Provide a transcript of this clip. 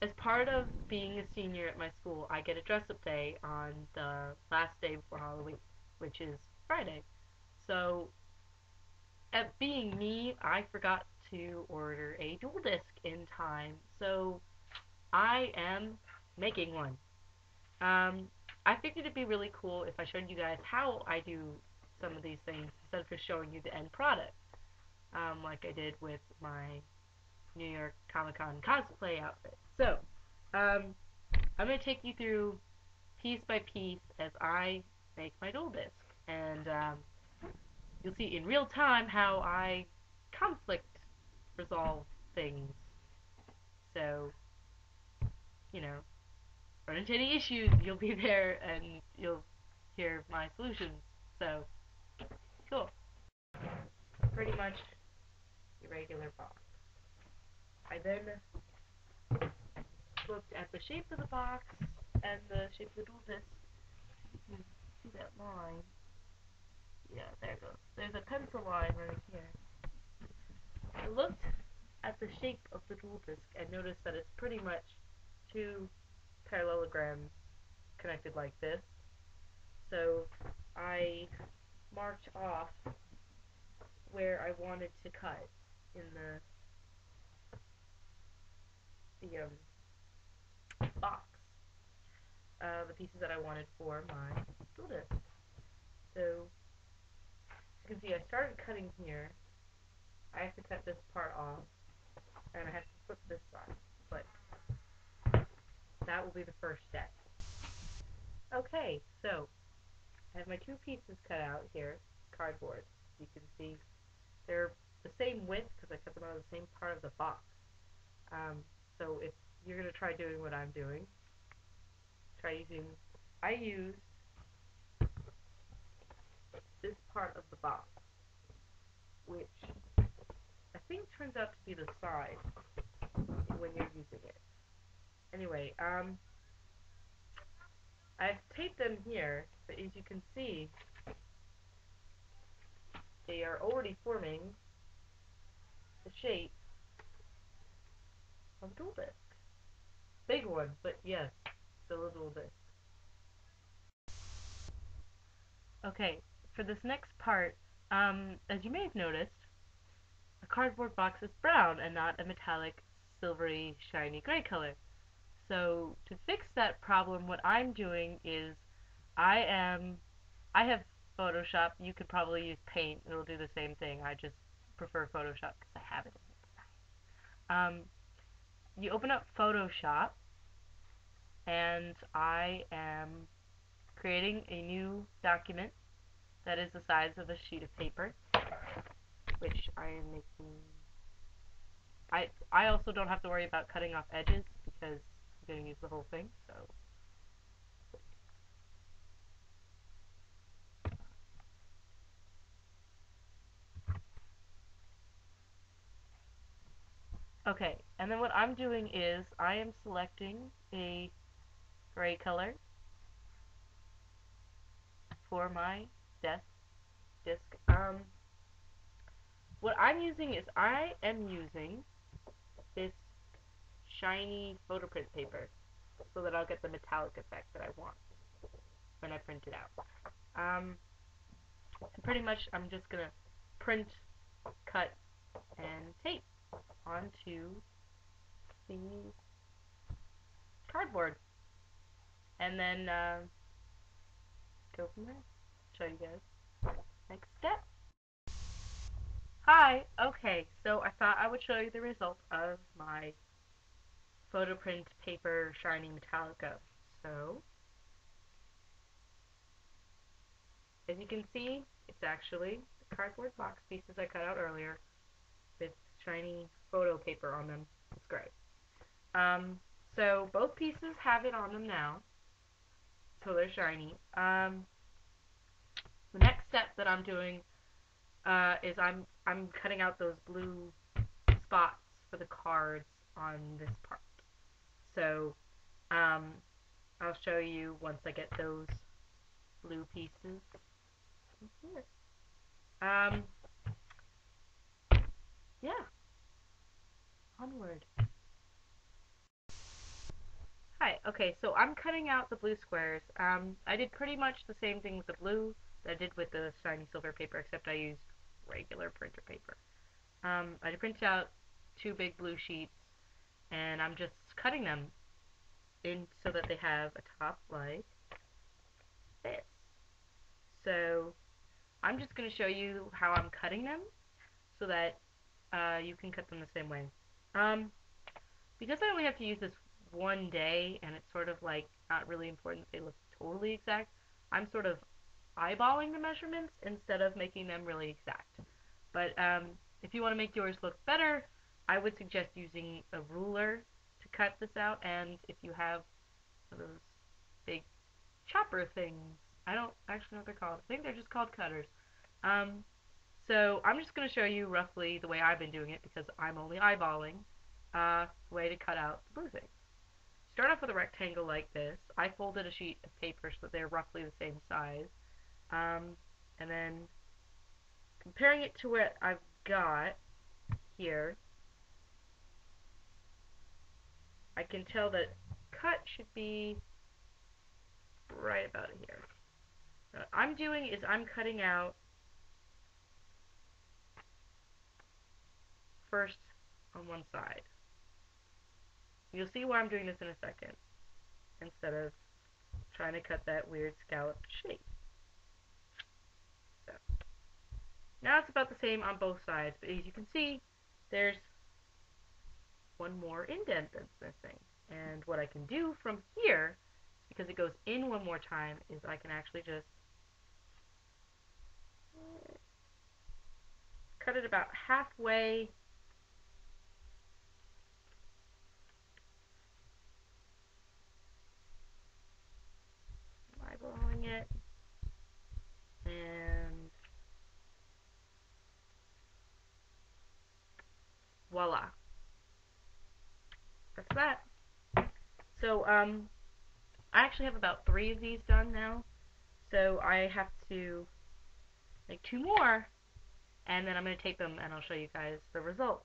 as part of being a senior at my school, I get a dress-up day on the last day before Halloween, which is Friday. So, at being me, I forgot to order a dual disk in time, so I am making one. Um, I figured it'd be really cool if I showed you guys how I do some of these things instead of just showing you the end product, like I did with my New York Comic Con cosplay outfit. So, um, I'm going to take you through piece by piece as I make my dual disk, and you'll see in real time how I conflict resolve things. So, you know, run into any issues, you'll be there and you'll hear my solutions. So, cool. Pretty much the regular box. I then looked at the shape of the box and the shape of the dual disc. You can see that line. Yeah, there it goes. There's a pencil line right here. I looked at the shape of the dual disc and noticed that it's pretty much two parallelograms connected like this. So I marked off where I wanted to cut in the box, the pieces that I wanted for my dual disc. So as you can see, I started cutting here. I have to cut this part off, and I have to flip this side. But that will be the first step. Okay, so I have my two pieces cut out here, cardboard. You can see they're the same width because I cut them out of the same part of the box. So if you're going to try doing what I'm doing, I used this part of the box, which I think turns out to be the side when you're using it. Anyway, I've taped them here, but as you can see, they are already forming the shape of a dual disc. Big one, but yes, still a dual disc. Okay, for this next part, as you may have noticed, the cardboard box is brown and not a metallic, silvery, shiny gray color. So to fix that problem, what I'm doing is I have Photoshop. You could probably use Paint. It'll do the same thing. I just prefer Photoshop because I have it in it. You open up Photoshop, and I am creating a new document that is the size of a sheet of paper, which I am making. I also don't have to worry about cutting off edges because I'm going to use the whole thing, so. Okay, and then what I'm doing is I am selecting a gray color for my disc. What I'm using is I am using this shiny photo print paper so that I'll get the metallic effect that I want when I print it out. And pretty much I'm just gonna print, cut, and tape onto the cardboard, and then go from there. Show you guys. Next step. Hi. Okay, so I thought I would show you the result of my photo print paper shiny metallica. So as you can see, it's actually the cardboard box pieces I cut out earlier with shiny photo paper on them. It's great. So both pieces have it on them now, so they're shiny. The next step that I'm doing is I'm cutting out those blue spots for the cards on this part. So I'll show you once I get those blue pieces here. Yeah, onward. Okay, so I'm cutting out the blue squares. I did pretty much the same thing with the blue that I did with the shiny silver paper, except I used regular printer paper. I printed out two big blue sheets, and I'm just cutting them in so that they have a top like this. So I'm just going to show you how I'm cutting them so that you can cut them the same way. Um, because I only have to use this one day, and it's sort of like not really important that they look totally exact, I'm sort of eyeballing the measurements instead of making them really exact. But if you want to make yours look better, I would suggest using a ruler to cut this out, and if you have one of those big chopper things, I don't actually know what they're called. I think they're just called cutters. Um, so I'm just going to show you roughly the way I've been doing it because I'm only eyeballing the way to cut out the blue things. Start off with a rectangle like this. I folded a sheet of paper so that they're roughly the same size. And then comparing it to what I've got here, I can tell that cut should be right about here. What I'm doing is I'm cutting out first on one side. You'll see why I'm doing this in a second, instead of trying to cut that weird scalloped shape. So, now it's about the same on both sides, but as you can see, there's one more indent that's missing. And what I can do from here, because it goes in one more time, is I can actually just cut it about halfway. Eyeballing it, and voila. That's that. So, I actually have about 3 of these done now, so I have to make 2 more, and then I'm going to tape them, and I'll show you guys the result.